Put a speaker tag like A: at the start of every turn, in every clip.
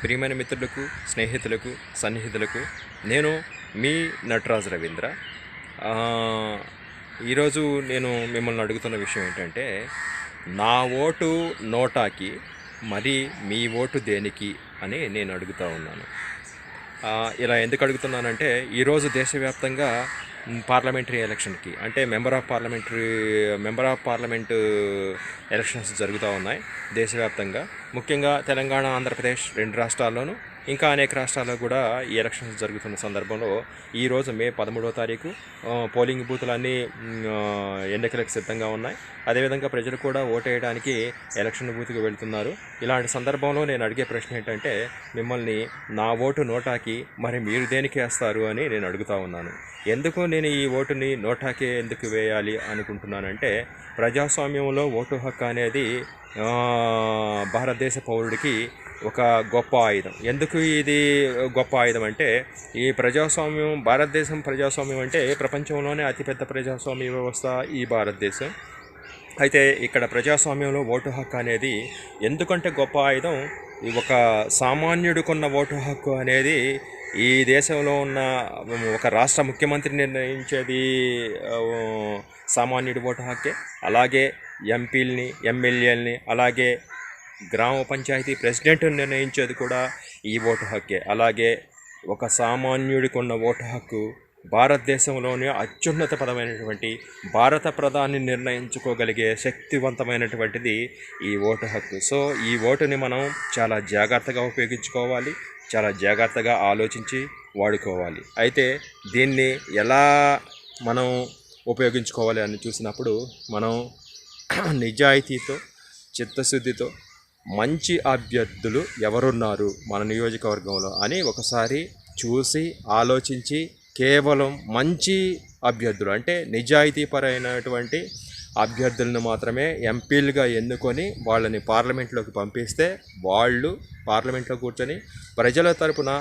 A: ప్రియమైన మిత్రులకు, స్నేహితులకు, సన్నిహితులకు నేను మీ నటరాజు రవీంద్ర. ఆహ్, ఈరోజు నేను మిమ్మల్ని అడుగుతున్న విషయం ఏంటంటే, నా ఓటు నోటాకి, మరి మీ ఓటు దేనికి అని నేను అడుగుతా ఉన్నాను. ఇలా ఎందుకు అడుగుతున్నానంటే, ఈరోజు దేశవ్యాప్తంగా పార్లమెంటరీ ఎలక్షన్కి అంటే మెంబర్ ఆఫ్ పార్లమెంట్ ఎలక్షన్స్ జరుగుతూ ఉన్నాయి దేశవ్యాప్తంగా. ముఖ్యంగా తెలంగాణ, ఆంధ్రప్రదేశ్ రెండు రాష్ట్రాల్లోనూ, ఇంకా అనేక రాష్ట్రాల్లో కూడా ఈ ఎలక్షన్స్ జరుగుతున్న సందర్భంలో ఈరోజు మే 13వ తారీఖు పోలింగ్ బూతులన్నీ ఎన్నికలకు సిద్ధంగా ఉన్నాయి. అదేవిధంగా ప్రజలు కూడా ఓటేయడానికి ఎలక్షన్ బూత్కి వెళ్తున్నారు. ఇలాంటి సందర్భంలో నేను అడిగే ప్రశ్న ఏంటంటే, మిమ్మల్ని నా ఓటు నోటాకి, మరి మీరు దేనికి వేస్తారు అని నేను అడుగుతూ ఉన్నాను. ఎందుకు నేను ఈ ఓటుని నోటాకే ఎందుకు వేయాలి అనుకుంటున్నానంటే, ప్రజాస్వామ్యంలో ఓటు హక్కు అనేది భారతదేశ పౌరుడికి ఒక గొప్ప ఆయుధం. ఎందుకు ఇది గొప్ప ఆయుధం అంటే, ఈ భారతదేశం ప్రజాస్వామ్యం అంటే ప్రపంచంలోనే అతిపెద్ద ప్రజాస్వామ్య వ్యవస్థ ఈ భారతదేశం. అయితే ఇక్కడ ప్రజాస్వామ్యంలో ఓటు హక్కు అనేది ఎందుకంటే గొప్ప ఆయుధం, ఒక సామాన్యుడికున్న ఓటు హక్కు అనేది ఈ దేశంలో ఉన్న ఒక రాష్ట్ర ముఖ్యమంత్రి నిర్ణయించేది సామాన్యుడి ఓటు హక్కే. అలాగే ఎంపీలని, ఎమ్మెల్యేలని, అలాగే గ్రామ పంచాయతీ ప్రెసిడెంట్ నిర్ణయించేది కూడా ఈ ఓటు హక్కే. అలాగే ఒక సామాన్యుడికి ఉన్న ఓటు హక్కు భారతదేశంలోని అత్యున్నత పదమైనటువంటి భారత ప్రధాని నిర్ణయించుకోగలిగే శక్తివంతమైనటువంటిది ఈ ఓటు హక్కు. సో ఈ ఓటుని మనం చాలా జాగ్రత్తగా ఉపయోగించుకోవాలి, చాలా జాగ్రత్తగా ఆలోచించి వాడుకోవాలి. అయితే దీన్ని ఎలా మనం ఉపయోగించుకోవాలి అని చూసినప్పుడు, మనం నిజాయితీతో, చిత్తశుద్ధితో మంచి అభ్యర్థులు ఎవరున్నారు మన నియోజకవర్గంలో అని ఒకసారి చూసి ఆలోచించి, కేవలం మంచి అభ్యర్థులు అంటే నిజాయితీపరైనటువంటి అభ్యర్థులను మాత్రమే ఎంపీలుగా ఎన్నుకొని వాళ్ళని పార్లమెంట్లోకి పంపిస్తే, వాళ్ళు పార్లమెంట్లో కూర్చొని ప్రజల తరపున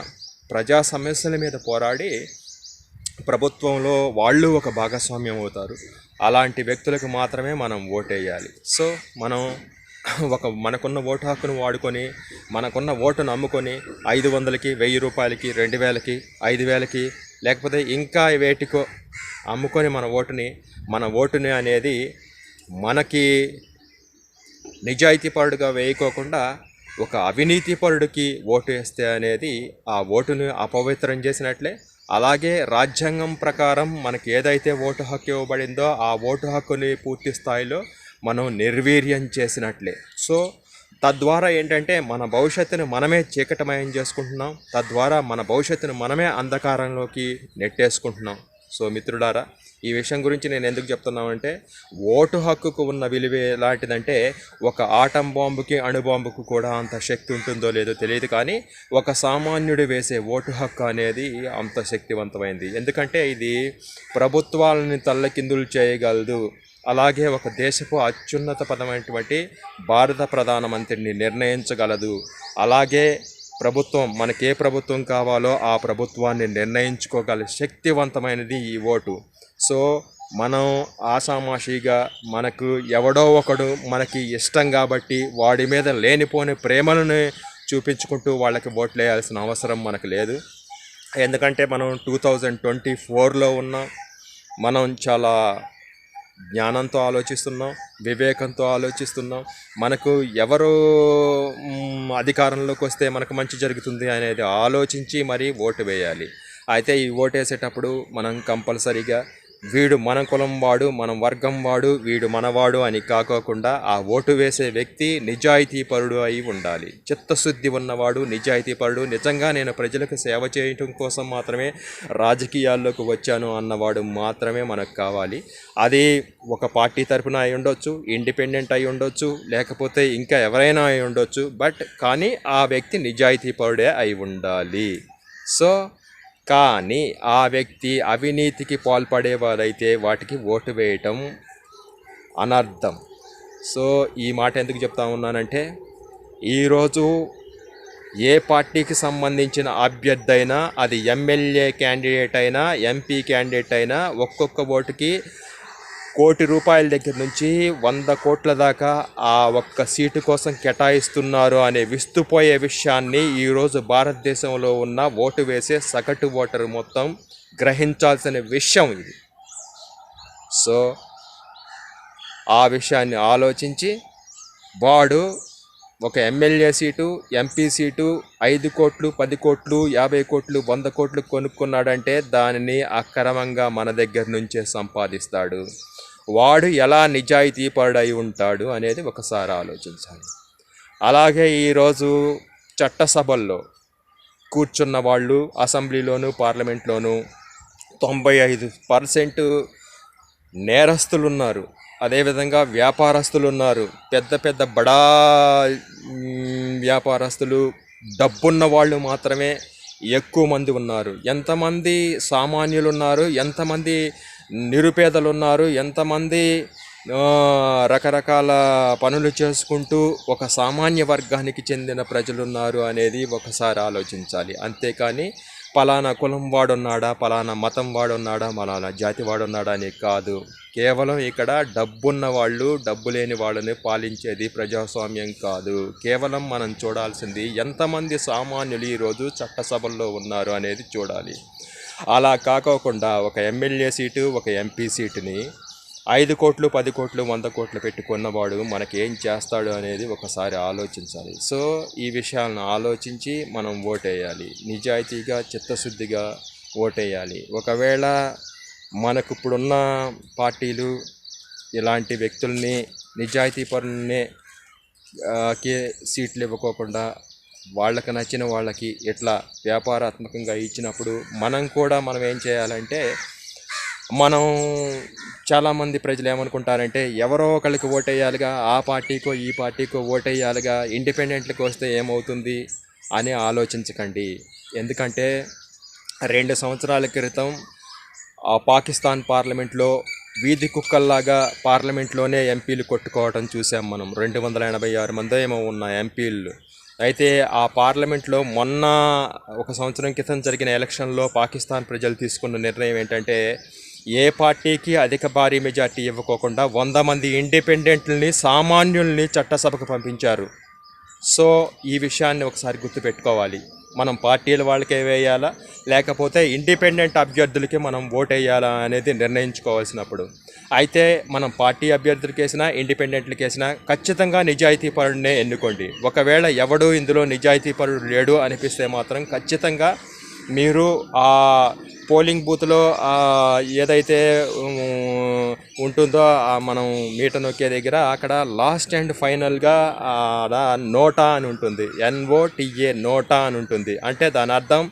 A: ప్రజా సమస్యల మీద పోరాడి ప్రభుత్వంలో వాళ్ళు ఒక భాగస్వామ్యం అవుతారు. అలాంటి వ్యక్తులకు మాత్రమే మనం ఓటేయాలి. సో మనం మనకున్న ఓటు హక్కును వాడుకొని, మనకున్న ఓటును అమ్ముకొని 500కి, 1000 రూపాయలకి, 2000కి, 5000కి, లేకపోతే ఇంకా వేటికో అమ్ముకొని మన ఓటుని అనేది మనకి నిజాయితీపరుడుగా వేయకోకుండా ఒక అవినీతిపరుడికి ఓటు వేస్తే అనేది ఆ ఓటును అపవిత్రం చేసినట్లే. అలాగే రాజ్యాంగం ప్రకారం మనకి ఏదైతే ఓటు హక్కు ఇవ్వబడిందో ఆ ఓటు హక్కుని పూర్తి స్థాయిలో మనం నిర్వీర్యం చేసినట్లే. సో తద్వారా ఏంటంటే, మన భవిష్యత్తును మనమే చీకటమయం చేసుకుంటున్నాం, తద్వారా మన భవిష్యత్తును మనమే అంధకారంలోకి నెట్టేసుకుంటున్నాం. సో మిత్రులారా, ఈ విషయం గురించి నేను ఎందుకు చెప్తున్నామంటే, ఓటు హక్కుకు ఉన్న విలువ ఎలాంటిదంటే, ఒక ఆటం బాంబుకి, అణుబాంబుకు కూడా అంత శక్తి ఉంటుందో లేదో తెలియదు, కానీ ఒక సామాన్యుడు వేసే ఓటు హక్కు అనేది అంత శక్తివంతమైంది. ఎందుకంటే ఇది ప్రభుత్వాలని తల్లకిందులు చేయగలదు. అలాగే ఒక దేశపు అత్యున్నత పదమైనటువంటి భారత ప్రధానమంత్రిని నిర్ణయించగలదు. అలాగే మనకే ప్రభుత్వం కావాలో ఆ ప్రభుత్వాన్ని నిర్ణయించుకోగల శక్తివంతమైనది ఈ ఓటు. సో మనం ఆషామాషిగా మనకు ఎవడో ఒకడు మనకి ఇష్టం కాబట్టి వాడి మీద లేనిపోని ప్రేమలను చూపించుకుంటూ వాళ్ళకి ఓట్లు వేయాల్సిన అవసరం మనకు లేదు. ఎందుకంటే మనం 2024లో ఉన్నాం. మనం చాలా జ్ఞానంతో ఆలోచిస్తున్నాం, వివేకంతో ఆలోచిస్తున్నాం. మనకు ఎవరు అధికారంలోకి వస్తే మనకు మంచి జరుగుతుంది అనేది ఆలోచించి మరీ ఓటు వేయాలి. అయితే ఈ ఓటు వేసేటప్పుడు మనం కంపల్సరీగా వీడు మన కులం వాడు, మన వర్గం వాడు, వీడు మనవాడు అని కాకోకుండా ఆ ఓటు వేసే వ్యక్తి నిజాయితీపరుడు అయి ఉండాలి. చిత్తశుద్ధి ఉన్నవాడు, నిజాయితీపరుడు, నిజంగా నేను ప్రజలకు సేవ చేయటం కోసం మాత్రమే రాజకీయాల్లోకి వచ్చాను అన్నవాడు మాత్రమే మనకు కావాలి. అది ఒక పార్టీ తరఫున అయి ఉండొచ్చు, ఇండిపెండెంట్ అయి ఉండొచ్చు, లేకపోతే ఇంకా ఎవరైనా అయి ఉండొచ్చు. కానీ ఆ వ్యక్తి నిజాయితీపరుడే అయి ఉండాలి. సో కానీ ఆ వ్యక్తి అవినీతికి పాల్పడేవారైతే వాటికి ఓటు వేయటం అనర్థం. సో ఈ మాట ఎందుకు చెప్తా ఉన్నానంటే, ఈరోజు ఏ పార్టీకి సంబంధించిన అభ్యర్థి అయినా, అది ఎమ్మెల్యే క్యాండిడేట్ అయినా, ఎంపీ క్యాండిడేట్ అయినా, ఒక్కొక్క ఓటుకి ₹1,00,00,000 దగ్గర నుంచి 100,00,00,000 దాకా ఆ ఒక్క సీటు కోసం కేటాయిస్తున్నారు అనే విస్తుపోయే విషయాన్ని ఈరోజు భారతదేశంలో ఉన్న ఓటు వేసే సగటు ఓటరు మొత్తం గ్రహించాల్సిన విషయం ఇది. సో ఆ విషయాన్ని ఆలోచించి వాడు ఒక ఎమ్మెల్యే సీటు, ఎంపీ సీటు 5 కోట్లు, 10 కోట్లు, 50 కోట్లు, 100 కోట్లు కొనుక్కున్నాడంటే దానిని అక్రమంగా మన దగ్గర నుంచే సంపాదిస్తాడు. వాడు ఎలా నిజాయితీపరుడై ఉంటాడు అనేది ఒకసారి ఆలోచించాలి. అలాగే ఈరోజు చట్టసభల్లో కూర్చున్న వాళ్ళు అసెంబ్లీలోను పార్లమెంట్లోనూ 95% నేరస్తులు ఉన్నారు. అదేవిధంగా వ్యాపారస్తులు ఉన్నారు. పెద్ద పెద్ద బడా వ్యాపారస్తులు, డబ్బున్న వాళ్ళు మాత్రమే ఎక్కువ మంది ఉన్నారు. ఎంతమంది సామాన్యులు ఉన్నారు, ఎంతమంది నిరుపేదలు ఉన్నారు, ఎంతమంది రకరకాల పనులు చేసుకుంటూ ఒక సామాన్య వర్గానికి చెందిన ప్రజలు ఉన్నారు అనేది ఒకసారి ఆలోచించాలి. అంతేకాని పలానా కులం వాడున్నాడా, పలానా మతం వాడున్నాడా, పలానా జాతి వాడున్నాడా అని కాదు. కేవలం ఇక్కడ డబ్బున్న వాళ్ళు డబ్బు లేని వాళ్ళని పాలించేది ప్రజాస్వామ్యం కాదు. కేవలం మనం చూడాల్సింది ఎంతమంది సామాన్యులు ఈరోజు చట్టసభల్లో ఉన్నారు అనేది చూడాలి. అలా కాకోకుండా ఒక ఎమ్మెల్యే సీటు, ఒక ఎంపీ సీటుని 5 కోట్లు, 10 కోట్లు, 100 కోట్లు పెట్టుకున్నవాడు మనకేం చేస్తాడు అనేది ఒకసారి ఆలోచించాలి. సో ఈ విషయాలను ఆలోచించి మనం ఓటేయాలి. నిజాయితీగా, చిత్తశుద్ధిగా ఓటేయాలి. ఒకవేళ మనకు ఇప్పుడున్న పార్టీలు ఇలాంటి వ్యక్తుల్ని, నిజాయితీపరుల్ని సీట్లు ఇవ్వకోకుండా వాళ్ళకి నచ్చిన వాళ్ళకి ఇట్లా వ్యాపారాత్మకంగా ఇచ్చినప్పుడు మనం ఏం చేయాలంటే, మనం చాలామంది ప్రజలు ఏమనుకుంటారంటే ఎవరో ఒకళ్ళకి ఓటేయాలిగా, ఆ పార్టీకో ఈ పార్టీకో ఓటేయాలిగా, ఇండిపెండెంట్లకు వస్తే ఏమవుతుంది అని ఆలోచించకండి. ఎందుకంటే 2 సంవత్సరాల క్రితం ఆ పాకిస్తాన్ పార్లమెంట్లో వీధి కుక్కల్లాగా పార్లమెంట్లోనే ఎంపీలు కొట్టుకోవడం చూసాం మనం. 286 మంది ఏమో ఉన్న ఎంపీలు. అయితే ఆ పార్లమెంట్లో మొన్న 1 సంవత్సరం క్రితం జరిగిన ఎలక్షన్లో పాకిస్తాన్ ప్రజలు తీసుకున్న నిర్ణయం ఏంటంటే, ఏ పార్టీకి అధిక భారీ మెజార్టీ ఇవ్వకోకుండా 100 మంది ఇండిపెండెంట్లని, సామాన్యుల్ని చట్టసభకు పంపించారు. సో ఈ విషయాన్ని ఒకసారి గుర్తుపెట్టుకోవాలి. మనం పార్టీల వాళ్ళకే వేయాలా, లేకపోతే ఇండిపెండెంట్ అభ్యర్థులకి మనం ఓటేయాలా అనేది నిర్ణయించుకోవాల్సినప్పుడు, అయితే మనం పార్టీ అభ్యర్థులకి వేసినా, ఇండిపెండెంట్లకి వేసినా ఖచ్చితంగా నిజాయితీపరుడినే ఎన్నుకోండి. ఒకవేళ ఎవడు ఇందులో నిజాయితీపరుడు లేడు అనిపిస్తే మాత్రం ఖచ్చితంగా మీరు ఆ పోలింగ్ బూత్లో ఏదైతే ఉంటుందో మనం మీట నొక్కే దగ్గర అక్కడ లాస్ట్ అండ్ ఫైనల్గా నోటా అని ఉంటుంది. NOTA నోటా అని ఉంటుంది. అంటే దాని అర్థం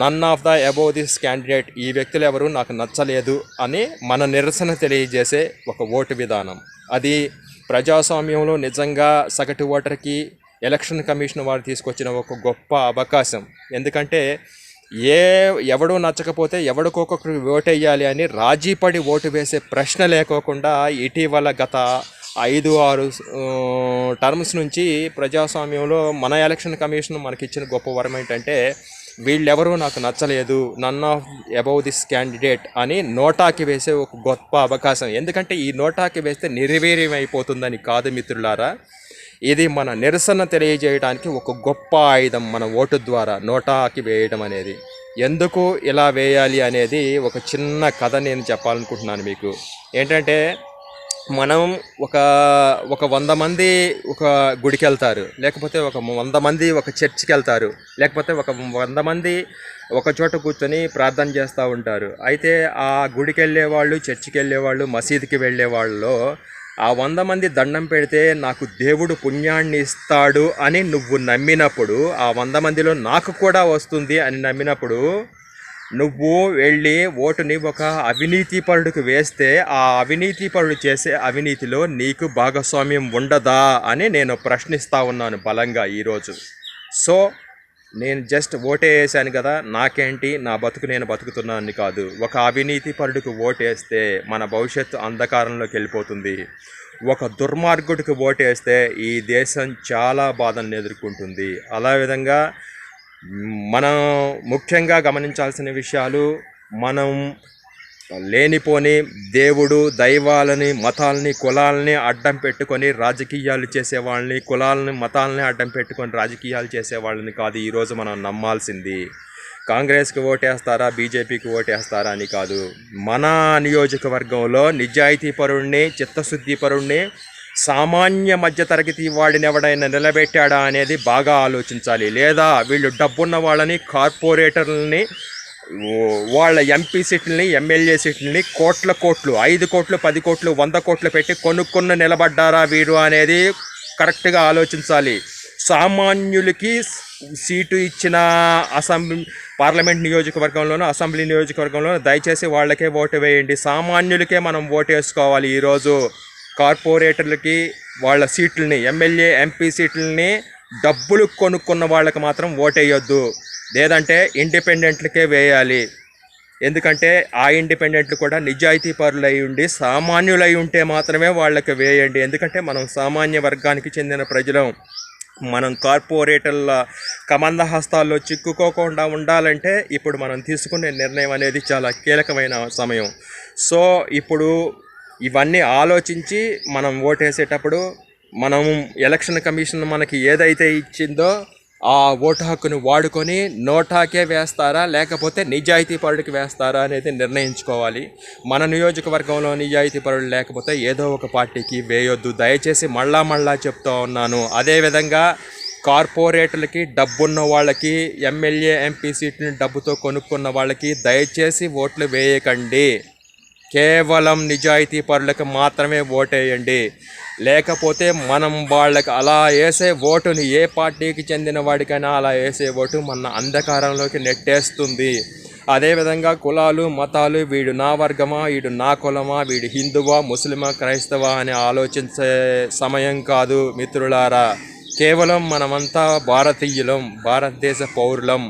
A: none of the above this candidate, ఈ వ్యక్తులు ఎవరు నాకు నచ్చలేదు అని మన నిరసన తెలియజేసే ఒక ఓటు విధానం. అది ప్రజాస్వామ్యంలో నిజంగా సగటు ఓటర్కి ఎలక్షన్ కమిషన్ వారు తీసుకొచ్చిన ఒక గొప్ప అవకాశం. ఎందుకంటే ఎవడో నచ్చకపోతే ఎవడికొకరికి ఓటేయాలి అని రాజీపడి ఓటు వేసే ప్రశ్న లేకోకుండా ఇటీవల గత 5-6 టర్మ్స్ నుంచి ప్రజాస్వామ్యంలో మన ఎలక్షన్ కమిషన్ మనకిచ్చిన గొప్ప వరం ఏంటంటే, వీళ్ళెవరూ నాకు నచ్చలేదు, none of above this candidate అని నోటాకి వేసే ఒక గొప్ప అవకాశం. ఎందుకంటే ఈ నోటాకి వేస్తే నిర్వీర్యం అయిపోతుందని కాదు మిత్రులారా, ఇది మన నిరసన తెలియజేయడానికి ఒక గొప్ప ఆయుధం. మన ఓటు ద్వారా నోటాకి వేయడం అనేది, ఎందుకు ఇలా వేయాలి అనేది ఒక చిన్న కథ నేను చెప్పాలనుకుంటున్నాను మీకు. ఏంటంటే, మనం ఒక 100 మంది ఒక గుడికి వెళ్తారు, లేకపోతే ఒక 100 మంది ఒక చర్చికి వెళ్తారు, లేకపోతే ఒక 100 మంది ఒక చోట కూర్చొని ప్రార్థన చేస్తూ ఉంటారు. అయితే ఆ గుడికి వెళ్ళేవాళ్ళు, చర్చికి వెళ్ళేవాళ్ళు, మసీదుకి వెళ్ళే వాళ్ళలో ఆ 100 మంది దండం పెడితే నాకు దేవుడు పుణ్యాన్ని ఇస్తాడు అని నువ్వు నమ్మినప్పుడు, ఆ 100 మందిలో నాకు కూడా వస్తుంది అని నమ్మినప్పుడు, నువ్వు వెళ్ళి ఓటుని ఒక అవినీతిపరుడికి వేస్తే ఆ అవినీతిపరుడు చేసే అవినీతిలో నీకు భాగస్వామ్యం ఉండదా అని నేను ప్రశ్నిస్తూ ఉన్నాను బలంగా ఈరోజు. సో నేను జస్ట్ ఓటే వేసాను కదా, నాకేంటి, నా బతుకు నేను బతుకుతున్నాను కాదు. ఒక అవినీతిపరుడికి ఓటేస్తే మన భవిష్యత్తు అంధకారంలోకి వెళ్ళిపోతుంది. ఒక దుర్మార్గుడికి ఓటేస్తే ఈ దేశం చాలా బాధలను ఎదుర్కొంటుంది. అలా విధంగా మనం ముఖ్యంగా గమనించాల్సిన విషయాలు, మనం లేనిపోని దేవుడు దైవాలని మతాలని కులాలని అడ్డం పెట్టుకొని రాజకీయాలు చేసేవాళ్ళని, కులాలని మతాలని అడ్డం పెట్టుకొని రాజకీయాలు చేసేవాళ్ళని కాదు ఈరోజు మనం నమ్మాల్సింది. కాంగ్రెస్కి ఓటేస్తారా, బీజేపీకి ఓటేస్తారా అని కాదు. మన నియోజకవర్గంలో నిజాయితీ పరుణ్ణి, చిత్తశుద్ధి పరుణ్ణి, సామాన్య మధ్యతరగతి వాడిని ఎవడైనా నిలబెట్టాడా అనేది బాగా ఆలోచించాలి. లేదా వీళ్ళు డబ్బున్న వాళ్ళని, కార్పొరేటర్లని, వాళ్ళ ఎంపీ సీట్లని, ఎమ్మెల్యే సీట్లని కోట్ల కోట్లు, 5 కోట్లు, 10 కోట్లు, 100 కోట్లు పెట్టి కొనుక్కున్న నిలబడ్డారా వీరు అనేది కరెక్ట్గా ఆలోచించాలి. సామాన్యులకి సీటు ఇచ్చిన పార్లమెంట్ నియోజకవర్గంలోనూ, అసెంబ్లీ నియోజకవర్గంలోనూ దయచేసి వాళ్ళకే ఓటు వేయండి. సామాన్యులకే మనం ఓటు వేసుకోవాలి. ఈరోజు కార్పొరేటర్లకి వాళ్ళ సీట్లని, ఎమ్మెల్యే ఎంపీ సీట్లని డబ్బులు కొనుక్కున్న వాళ్ళకి మాత్రం ఓటేయొద్దు. లేదంటే ఇండిపెండెంట్లకే వేయాలి. ఎందుకంటే ఆ ఇండిపెండెంట్లు కూడా నిజాయితీ పరులై ఉండి సామాన్యులై ఉంటే మాత్రమే వాళ్ళకి వేయండి. ఎందుకంటే మనం సామాన్య వర్గానికి చెందిన ప్రజలం. మనం కార్పొరేటర్ల కమంద హస్తాల్లో చిక్కుకోకుండా ఉండాలంటే ఇప్పుడు మనం తీసుకునే నిర్ణయం అనేది చాలా కీలకమైన సమయం. సో ఇప్పుడు ఇవన్నీ ఆలోచించి మనం ఓటేసేటప్పుడు మనం ఎలక్షన్ కమిషన్ మనకి ఏదైతే ఇచ్చిందో ఆ ఓటు హక్కును వాడుకొని నోటాకే వేస్తారా లేకపోతే నిజాయితీ పరుడికి వేస్తారా అనేది నిర్ణయించుకోవాలి. మన నియోజకవర్గంలో నిజాయితీ పరుడు లేకపోతే ఏదో ఒక పార్టీకి వేయొద్దు. దయచేసి మళ్ళా చెప్తూ ఉన్నాను. అదేవిధంగా కార్పొరేటర్లకి, డబ్బున్న వాళ్ళకి, ఎమ్మెల్యే ఎంపీ సీట్ని డబ్బుతో కొనుక్కున్న వాళ్ళకి దయచేసి ఓట్లు వేయకండి. కేవలం నిజాయితీ పరులకు మాత్రమే ఓటేయండి. లేకపోతే మనం వాళ్ళకి అలా వేసే ఓటుని, ఏ పార్టీకి చెందిన వాడికైనా అలా వేసే ఓటు మన అంధకారంలోకి నెట్టేస్తుంది. అదేవిధంగా కులాలు, మతాలు, వీడు నా వర్గమా, వీడు నా కులమా, వీడు హిందువా, ముస్లిమా, క్రైస్తవా అని ఆలోచించే సమయం కాదు మిత్రులారా. కేవలం మనమంతా భారతీయులం, భారతదేశ పౌరులం.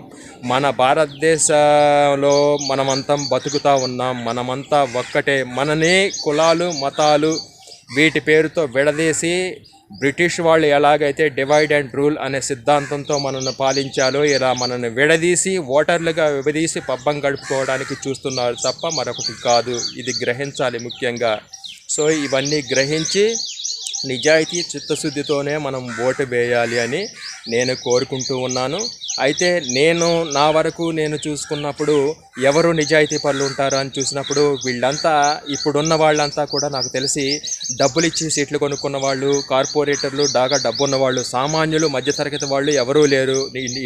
A: మన భారతదేశంలో మనమంతా బతుకుతూ ఉన్నాం. మనమంతా ఒక్కటే. మనని కులాలు, మతాలు వీటి పేరుతో విడదీసి బ్రిటిష్ వాళ్ళు ఎలాగైతే డివైడ్ అండ్ రూల్ అనే సిద్ధాంతంతో మనల్ని పాలించాలో ఇలా మనల్ని విడదీసి ఓటర్లుగా విడదీసి పబ్బం గడుపుకోవడానికి చూస్తున్నారు తప్ప మరొకటి కాదు. ఇది గ్రహించాలి ముఖ్యంగా. సో ఇవన్నీ గ్రహించి నిజాయితీ చిత్తశుద్ధితోనే మనం ఓటు వేయాలి అని నేను కోరుకుంటూ ఉన్నాను. అయితే నా వరకు నేను చూసుకున్నప్పుడు ఎవరు నిజాయితీ పరులు ఉంటారు అని చూసినప్పుడు వీళ్ళంతా, ఇప్పుడున్న వాళ్ళంతా కూడా నాకు తెలిసి డబ్బులు ఇచ్చి సీట్లు కొనుక్కున్న వాళ్ళు, కార్పొరేటర్లు, బాగా డబ్బున్న వాళ్ళు, సామాన్యులు, మధ్యతరగతి వాళ్ళు ఎవరూ లేరు,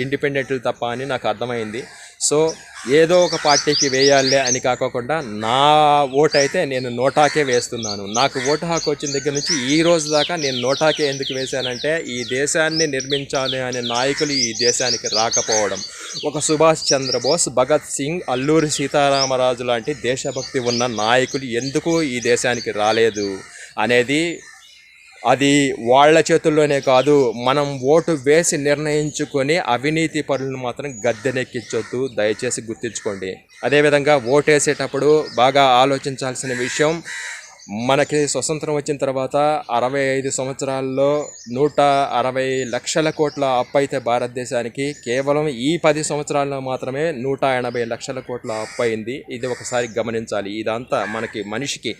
A: ఇండిపెండెంట్లు తప్ప అని నాకు అర్థమైంది. సో ఏదో ఒక పార్టీకి వేయాలి అని కాకుండా నా ఓటు అయితే నేను నోటాకే వేస్తున్నాను. నాకు ఓటు హక్కు వచ్చిన దగ్గర నుంచి ఈ రోజు దాకా నేను నోటాకే ఎందుకు వేశానంటే ఈ దేశాన్ని నిర్మించాలి అనే నాయకులు ఈ దేశానికి రాకపోవడం. ఒక సుభాష్ చంద్రబోస్, భగత్ సింగ్, అల్లూరి సీతారామరాజు లాంటి దేశభక్తి ఉన్న నాయకులు ఎందుకు ఈ దేశానికి రాలేదు అనేది అది వాళ్ళ చేతుల్లోనే కాదు. మనం ఓటు వేసి నిర్ణయించుకొని అవినీతి పరులను మాత్రం గద్దెనెక్కించొద్దు, దయచేసి గుర్తుంచుకోండి. అదేవిధంగా ఓటేసేటప్పుడు బాగా ఆలోచించాల్సిన విషయం, మనకి స్వతంత్రం వచ్చిన తర్వాత 65 సంవత్సరాల్లో 160 లక్షల కోట్ల అప్పు అయితే భారతదేశానికి, కేవలం ఈ 10 సంవత్సరాల్లో మాత్రమే 180 లక్షల కోట్ల అప్పు అయింది. ఇది ఒకసారి గమనించాలి. ఇదంతా మనిషికి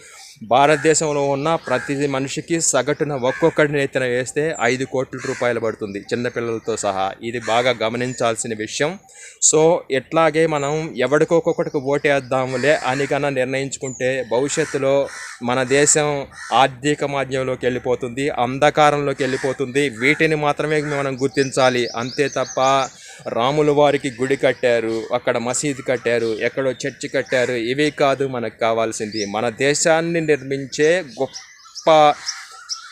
A: భారతదేశంలో ఉన్న ప్రతి మనిషికి సగటున ఒక్కొక్కడిని ఎత్తున వేస్తే 5 కోట్ల రూపాయలు పడుతుంది, చిన్నపిల్లలతో సహా. ఇది బాగా గమనించాల్సిన విషయం. సో ఎట్లాగే మనం ఎవడికొక్కొక్కడికి ఓటేద్దాములే అని కన్నా నిర్ణయించుకుంటే భవిష్యత్తులో మన దేశం ఆర్థిక మాధ్యంలోకి వెళ్ళిపోతుంది, అంధకారంలోకి వెళ్ళిపోతుంది. వీటిని మాత్రమే మనం గుర్తించాలి. అంతే తప్ప రాముల వారికి గుడి కట్టారు, అక్కడ మసీదు కట్టారు, ఎక్కడో చర్చి కట్టారు, ఇవి కాదు మనకు కావాల్సింది. మన దేశాన్ని నిర్మించే గొప్ప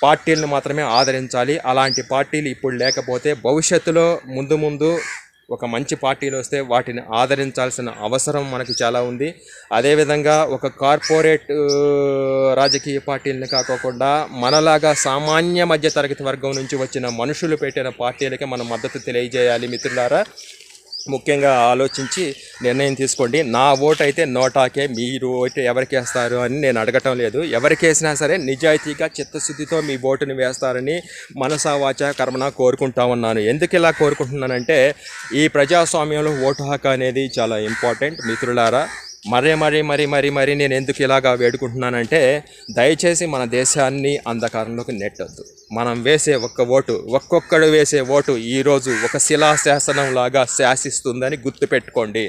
A: పార్టీలను మాత్రమే ఆదరించాలి. అలాంటి పార్టీలు ఇప్పుడు లేకపోతే భవిష్యత్తులో ముందు ఒక మంచి పార్టీలు వస్తే వాటిని ఆదరించాల్సిన అవసరం మనకి చాలా ఉంది. అదేవిధంగా ఒక కార్పొరేట్ రాజకీయ పార్టీలని కాకోకుండా మనలాగా సామాన్య మధ్య తరగతి వర్గం నుంచి వచ్చిన మనుషులు పెట్టిన పార్టీలకి మనం మద్దతు తెలియజేయాలి మిత్రులారా. ముఖ్యంగా ఆలోచించి నిర్ణయం తీసుకోండి. నా ఓటు అయితే నోటాకే, మీరు ఓటు ఎవరికి వేస్తారు అని నేను అడగటం లేదు. ఎవరికి వేసినా సరే నిజాయితీగా చిత్తశుద్ధితో మీ ఓటుని వేస్తారని మనసా వాచా కర్మన కోరుకుంటా ఉన్నాను. ఎందుకు ఇలా కోరుకుంటున్నానంటే ఈ ప్రజాస్వామ్యంలో ఓటు హక్కు అనేది చాలా ఇంపార్టెంట్ మిత్రులారా. మరీ నేను ఎందుకు ఇలాగా వేడుకుంటున్నానంటే, దయచేసి మన దేశాన్ని అంధకారంలోకి నెట్టొద్దు. మనం వేసే ఒక్క ఓటు, ఒక్కొక్కడు వేసే ఓటు ఈరోజు ఒక శిలాశాసనం లాగా శాసిస్తుందని గుర్తుపెట్టుకోండి.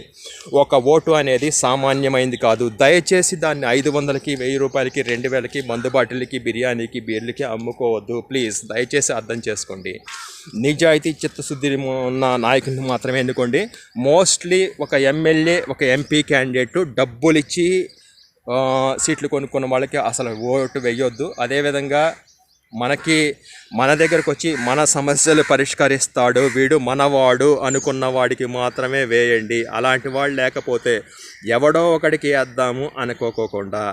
A: ఒక ఓటు అనేది సామాన్యమైంది కాదు. దయచేసి దాన్ని 500కి, 1000 రూపాయలకి, 2000కి మందు బాటిల్కి, బిర్యానీకి, బీర్లకి అమ్ముకోవద్దు. ప్లీజ్ దయచేసి అర్థం చేసుకోండి. నిజాయితీ చిత్తశుద్ధి ఉన్న నాయకుడిని మాత్రమే ఎన్నుకోండి. మోస్ట్లీ ఒక ఎమ్మెల్యే, ఒక ఎంపీ క్యాండిడేట్ డబ్బులు ఇచ్చి సీట్లు కొనుక్కున్న వాళ్ళకి అసలు ఓటు వేయొద్దు. అదేవిధంగా మన దగ్గరకు వచ్చి మన సమస్యలు పరిష్కరిస్తాడు, వీడు మనవాడు అనుకున్న వాడికి మాత్రమే వేయండి. అలాంటి వాళ్ళు లేకపోతే ఎవడో ఒకడికి వేద్దాము అనుకోకుండా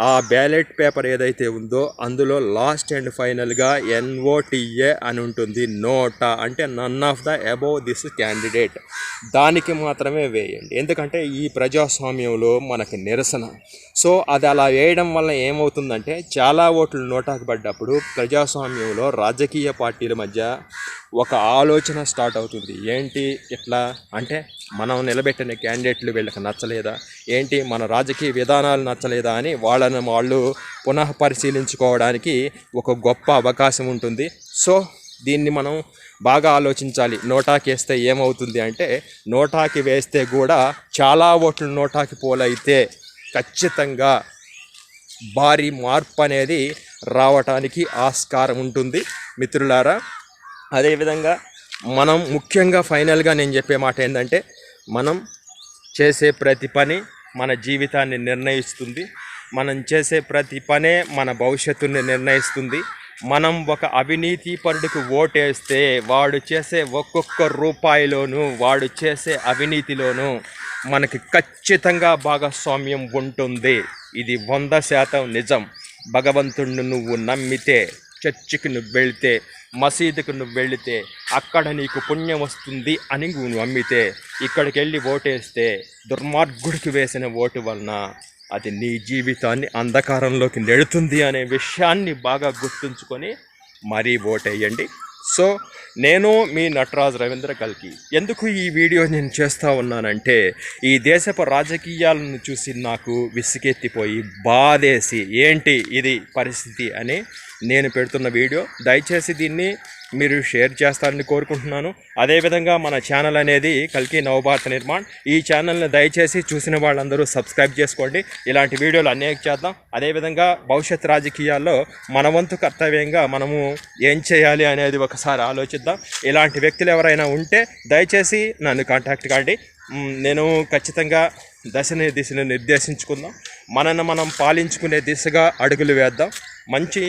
A: ఆ బ్యాలెట్ పేపర్ ఏదైతే ఉందో అందులో లాస్ట్ అండ్ ఫైనల్గా NOTA అని ఉంటుంది. నోటా అంటే none of the above this candidate, దానికి మాత్రమే వేయండి. ఎందుకంటే ఈ ప్రజాస్వామ్యంలో మనకి నిరసన. సో అది అలా వేయడం వల్ల ఏమవుతుందంటే, చాలా ఓట్లు నోటాకు పడ్డప్పుడు ప్రజాస్వామ్యంలో రాజకీయ పార్టీల మధ్య ఒక ఆలోచన స్టార్ట్ అవుతుంది. ఏంటి ఇట్లా అంటే, మనం నిలబెట్టిన క్యాండిడేట్లు వీళ్ళకి నచ్చలేదా ఏంటి, మన రాజకీయ విధానాలు నచ్చలేదా అని వాళ్ళు పునః పరిశీలించుకోవడానికి ఒక గొప్ప అవకాశం ఉంటుంది. సో దీన్ని మనం బాగా ఆలోచించాలి. నోటాకి వేస్తే ఏమవుతుంది అంటే, నోటాకి వేస్తే కూడా చాలా ఓట్లు నోటాకి పోలైతే ఖచ్చితంగా భారీ మార్పు అనేది రావటానికి ఆస్కారం ఉంటుంది మిత్రులారా. అదేవిధంగా మనం ముఖ్యంగా ఫైనల్గా నేను చెప్పే మాట ఏంటంటే, మనం చేసే ప్రతి పని మన జీవితాన్ని నిర్ణయిస్తుంది. మనం చేసే ప్రతి పనే మన భవిష్యత్తుని నిర్ణయిస్తుంది. మనం ఒక అవినీతి పరుడికి ఓటేస్తే వాడు చేసే ఒక్కొక్క రూపాయిలోనూ, వాడు చేసే అవినీతిలోనూ మనకి ఖచ్చితంగా భాగస్వామ్యం ఉంటుంది. ఇది 100% నిజం. భగవంతుడిని నువ్వు నమ్మితే, చర్చికి నువ్వు వెళితే, మసీదుకు నువ్వు వెళితే అక్కడ నీకు పుణ్యం వస్తుంది అని నువ్వు నమ్మితే, ఇక్కడికి వెళ్ళి ఓటేస్తే దుర్మార్గుడికి వేసిన ఓటు వలన అది నీ జీవితాన్ని అంధకారంలోకి నెడుతుంది అనే విషయాన్ని బాగా గుర్తుంచుకొని మరీ ఓటేయండి. సో నేను మీ నటరాజ్ రవీంద్ర కల్కి. ఎందుకు ఈ వీడియో నేను చేస్తూ ఉన్నానంటే, ఈ దేశపు రాజకీయాలను చూసి నాకు విసుగెత్తిపోయి బాధేసి ఏంటి ఇది పరిస్థితి అని నేను పెడుతున్న వీడియో. దయచేసి దీన్ని మీరు షేర్ చేస్తారని కోరుకుంటున్నాను. అదేవిధంగా మన ఛానల్ అనేది కల్కి నవభారత నిర్మాణ్. ఈ ఛానల్ని దయచేసి చూసిన వాళ్ళందరూ సబ్స్క్రైబ్ చేసుకోండి. ఇలాంటి వీడియోలు అనేక చేద్దాం. అదేవిధంగా భవిష్యత్ రాజకీయాల్లో మన వంతు కర్తవ్యంగా మనము ఏం చేయాలి అనేది ఒకసారి ఆలోచిద్దాం. ఇలాంటి వ్యక్తులు ఎవరైనా ఉంటే దయచేసి నన్ను కాంటాక్ట్ కాండి. నేను ఖచ్చితంగా దిశను నిర్దేశించుకుందాం. మనల్ని మనం పాలించుకునే దిశగా అడుగులు వేద్దాం. మంచి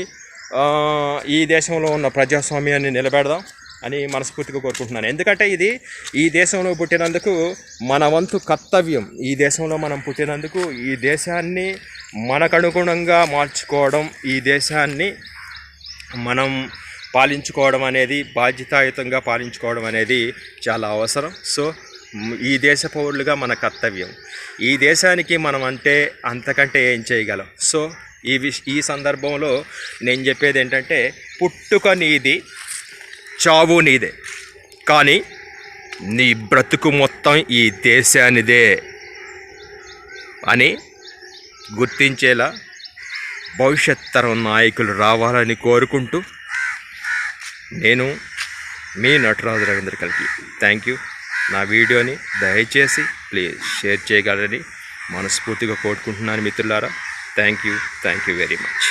A: ఈ దేశంలో ఉన్న ప్రజాస్వామ్యాన్ని నిలబెడదాం అని మనస్ఫూర్తిగా కోరుకుంటున్నాను. ఎందుకంటే ఇది ఈ దేశంలో పుట్టినందుకు మన వంతు కర్తవ్యం. ఈ దేశంలో మనం పుట్టినందుకు ఈ దేశాన్ని మనకనుగుణంగా మార్చుకోవడం, ఈ దేశాన్ని మనం పాలించుకోవడం అనేది, బాధ్యతాయుతంగా పాలించుకోవడం అనేది చాలా అవసరం. సో ఈ దేశ పౌరులుగా మన కర్తవ్యం. ఈ దేశానికి మనం అంటే అంతకంటే ఏం చేయగలం. సో ఈ సందర్భంలో నేను చెప్పేది ఏంటంటే, పుట్టుక నీది, చావు నీదే, కానీ నీ బ్రతుకు మొత్తం ఈ దేశానిదే అని గుర్తించేలా భవిష్యత్ తరం నాయకులు రావాలని కోరుకుంటూ నేను మీ నటరాజు రవీంద్ర కల్కి. Thank you. నా వీడియోని దయచేసి ప్లీజ్ షేర్ చేయగలరని మనస్ఫూర్తిగా కోరుకుంటున్నాను మిత్రులారా. Thank you very much.